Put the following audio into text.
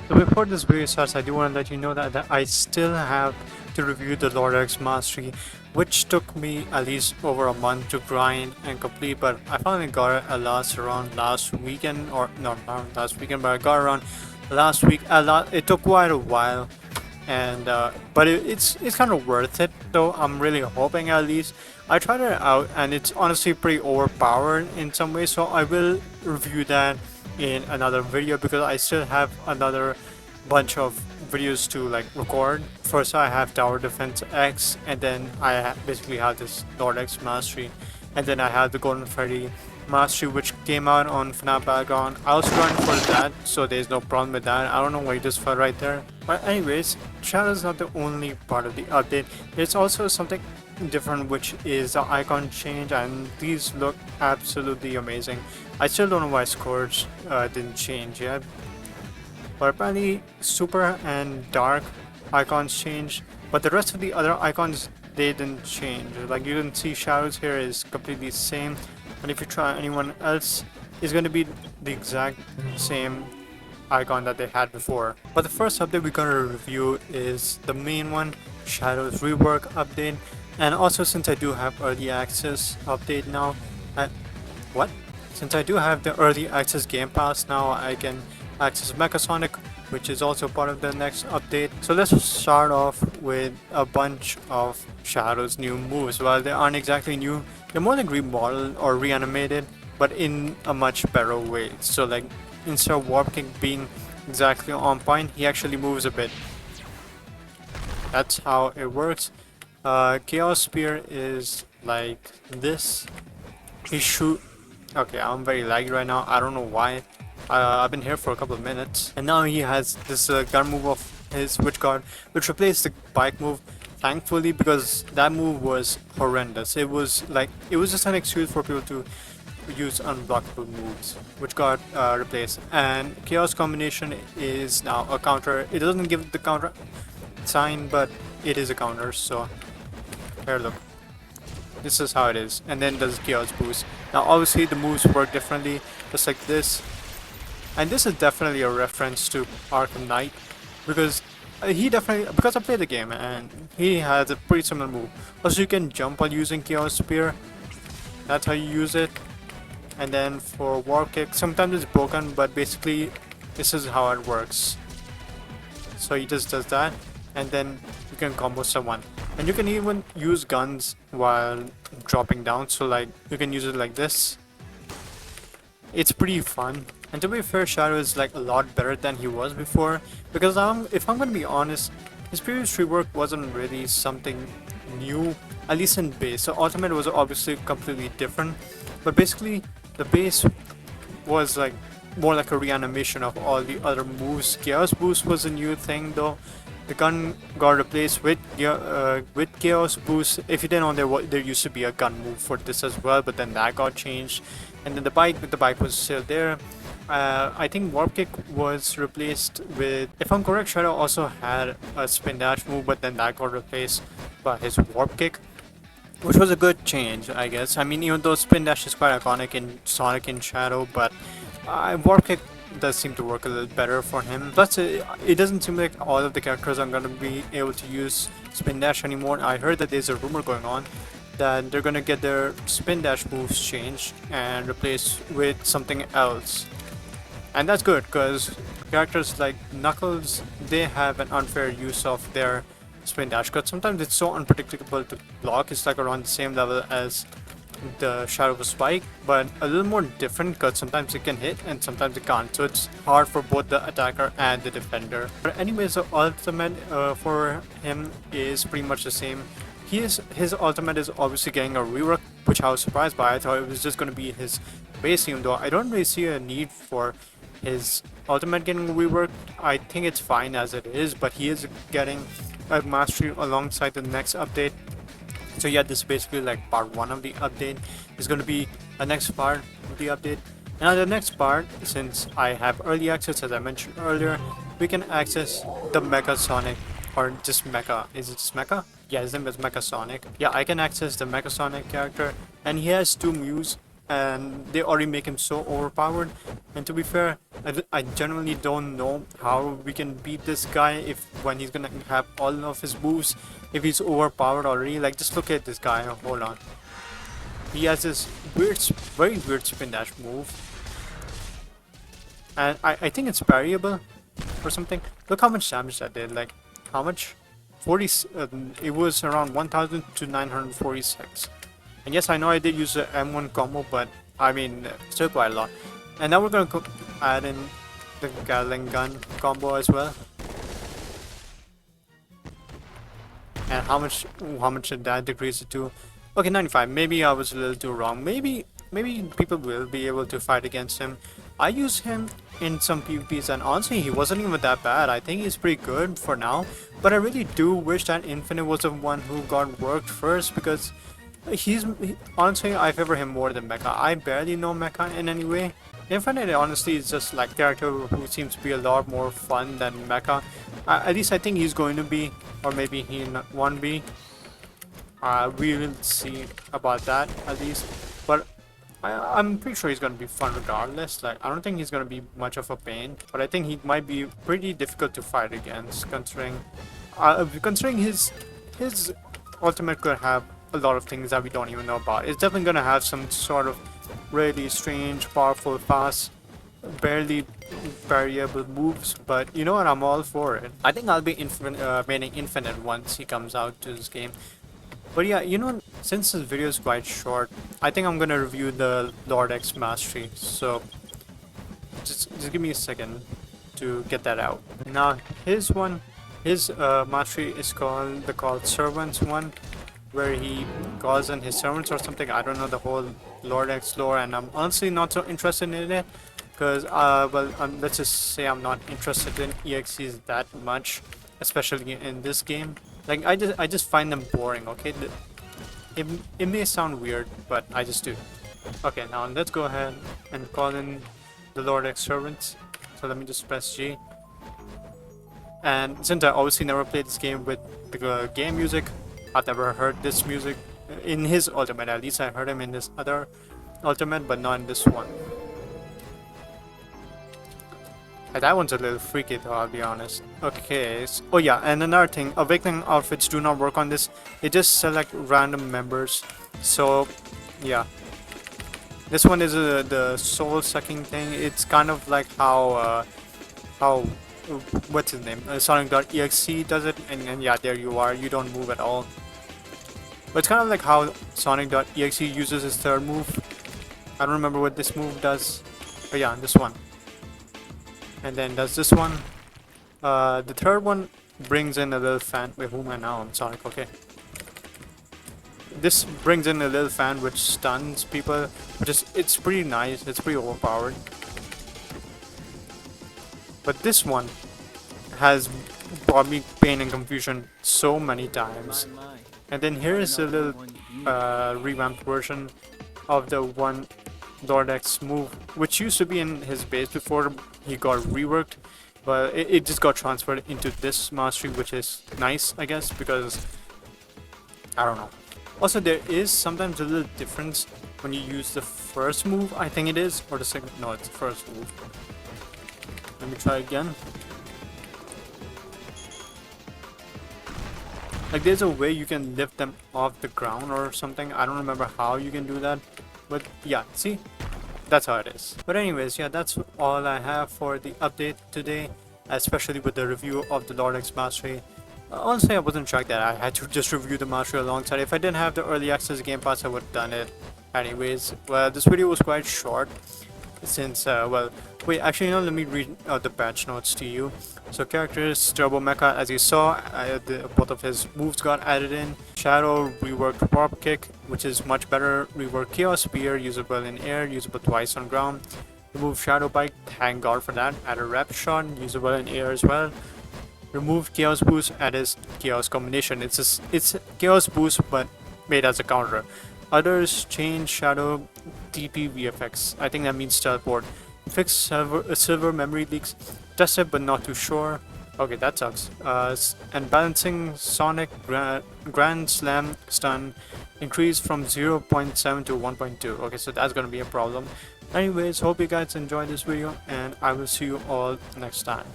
So before this video starts, I do want to let you know that I still have to review the Lord X Mastery, which took me at least over a month to grind and complete, but I finally got it at last around last weekend, or no, not last weekend, but I got it around last week. It took quite a while, and but it's kind of worth it though. I'm really hoping at least. I tried it out and it's honestly pretty overpowered in some ways, so I will review that in another video because I still have another bunch of videos to like record. First I have Tower Defense X, and then basically have this Lord X Mastery, and then I have the Golden Freddy Mastery, which came out on FNAF Background. I was running for that, so there's no problem with that. I don't know why this fell right there. But anyways, Shadow is not the only part of the update. There's also something different, which is the icon change, and these look absolutely amazing. I still don't know why Scourge didn't change yet. But apparently super and dark icons change, but the rest of the other icons, they didn't change. Like you can see Shadows here is completely the same, and if you try anyone else, it's going to be the exact same icon that they had before. But the first update we're going to review is the main one, Shadows Rework update. And also, since I do have early access update now, what? Since I do have the early access game pass now, I can access Mecha Sonic, which is also part of the next update. So let's start off with a bunch of Shadow's new moves. While they aren't exactly new, they're more like remodeled or reanimated, but in a much better way. So like, instead of Warp Kick being exactly on point, he actually moves a bit. That's how it works. Chaos Spear is like this. He shoot. Okay, I'm very laggy right now. I don't know why. I've been here for a couple of minutes, and now he has this gun move of his Switch Guard, which replaced the bike move. Thankfully, because that move was horrendous. It was just an excuse for people to use unblockable moves, which got replaced. And Chaos Combination is now a counter. It doesn't give the counter sign, but it is a counter. So here, look. This is how it is, and then does Chaos Boost. Now obviously the moves work differently, just like this. And this is definitely a reference to Arkham Knight, because because I played the game and he has a pretty similar move. Also, you can jump while using Chaos Spear. That's how you use it. And then for Warp Kick, sometimes it's broken, but basically this is how it works. So he just does that, and then you can combo someone. And you can even use guns while dropping down, so like you can use it like this. It's pretty fun. And to be fair, Shadow is like a lot better than he was before, because if I'm gonna be honest, his previous rework wasn't really something new, at least in base. So Ultimate was obviously completely different, but basically the base was like more like a reanimation of all the other moves. Chaos Boost was a new thing though. The gun got replaced with Chaos Boost. If you didn't know, there used to be a gun move for this as well, but then that got changed. And then the bike was still there. I think Warp Kick was replaced with, if I'm correct, Shadow also had a spin dash move, but then that got replaced by his Warp Kick, which was a good change, I guess. I mean, even though spin dash is quite iconic in Sonic and Shadow, but Warp Kick does seem to work a little better for him. Plus, it doesn't seem like all of the characters are going to be able to use spin dash anymore. I heard that there's a rumor going on that they're going to get their spin dash moves changed and replaced with something else. And that's good, because characters like Knuckles, they have an unfair use of their spin dash, because sometimes it's so unpredictable to block. It's like around the same level as the Shadow of Spike, but a little more different, because sometimes it can hit and sometimes it can't, so it's hard for both the attacker and the defender. But anyways, the ultimate for him is pretty much the same. His ultimate is obviously getting a rework, which I was surprised by. I thought it was just going to be his base team, though I don't really see a need for his ultimate getting reworked. I think it's fine as it is, but he is getting a mastery alongside the next update. So yeah, this is basically like part 1 of the update. Is going to be the next part of the update. And the next part, since I have early access, as I mentioned earlier, we can access the Mecha Sonic, or just Mecha. Is it just Mecha? Yeah, his name is Mecha Sonic. Yeah, I can access the Mecha Sonic character, and he has 2 moves, and they already make him so overpowered. And to be fair, I genuinely don't know how we can beat this guy if when he's gonna have all of his moves, if he's overpowered already. Like, just look at this guy. Hold on. He has this weird, very weird spin dash move. And I think it's variable or something. Look how much damage that did. Like, how much? 40. It was around 1000 to 946. And yes, I know I did use the M1 combo, but I mean, still quite a lot. And now we're gonna add in the Gatling gun combo as well. And how much did that decrease it to? Okay, 95. Maybe I was a little too wrong. Maybe people will be able to fight against him. I use him in some PvPs, and honestly, he wasn't even that bad. I think he's pretty good for now. But I really do wish that Infinite was the one who got worked first, because honestly, I favor him more than Mecha. I barely know Mecha in any way. Infinite honestly is just like character who seems to be a lot more fun than Mecha. At least I think he's going to be, or maybe he won't be. We will see about that at least. But I'm pretty sure he's going to be fun regardless. Like, I don't think he's going to be much of a pain, but I think he might be pretty difficult to fight against, considering his ultimate could have a lot of things that we don't even know about. It's definitely going to have some sort of really strange, powerful, fast, barely variable moves, but you know what, I'm all for it. I think I'll be maining Infinite once he comes out to this game. But yeah, you know, since this video is quite short, I think I'm gonna review the Lord X Mastery, so just give me a second to get that out. Now, his mastery is called the Servants one, where he calls in his servants or something. I don't know the whole Lord X lore, and I'm honestly not so interested in it, because let's just say I'm not interested in EXCs that much, especially in this game. Like, I just find them boring. Okay, it may sound weird, but I just do. Okay, now let's go ahead and call in the Lord X servants. So let me just press G. And since I obviously never played this game with the game music, I've never heard this music in his ultimate. At least I heard him in this other ultimate, but not in this one. That one's a little freaky though, I'll be honest. Okay, oh yeah, and another thing, awakening outfits do not work on this. They just select random members. So yeah, this one is the soul sucking thing. It's kind of like how what's his name, Sonic.exe does it, and yeah, there you are, you don't move at all. But it's kind of like how Sonic.exe uses his third move. I don't remember what this move does, but yeah, this one. And then does this one. The third one brings in a little fan. Wait, who am I now? I'm Sonic, okay. This brings in a little fan which stuns people, it's pretty nice, it's pretty overpowered. But this one has brought me pain and confusion so many times. And then here is a little revamped version of the one Lord X move, which used to be in his base before he got reworked, but it just got transferred into this mastery, which is nice, I guess, because I don't know. Also, there is sometimes a little difference when you use the first move, I think it is, or the second. No, it's the first move. Let me try again. Like, there's a way you can lift them off the ground or something. I don't remember how you can do that, but yeah, see, that's how it is. But anyways, yeah, that's all I have for the update today, especially with the review of the Lord X Mastery. Honestly, I wasn't shocked that I had to just review the Mastery alongside. If I didn't have the early access Game Pass, I would have done it anyways. Well, this video was quite short, since, well, wait, actually, no, let me read out the patch notes to you. So, characters, Turbo Mecha, as you saw, both of his moves got added in. Shadow reworked Warp Kick, which is much better. Reworked Chaos Spear, usable in air, usable twice on ground. Remove Shadow Bite, thank God for that. Add a Rapid Shot, usable in air as well. Remove Chaos Boost, add his Chaos Combination. It's Chaos Boost, but made as a counter. Others change Shadow DP VFX. I think that means teleport. Fix silver memory leaks. Tested but not too sure. Okay, that sucks. And balancing Sonic Grand Slam stun increase from 0.7 to 1.2. Okay, so that's gonna be a problem. Anyways, hope you guys enjoyed this video, and I will see you all next time.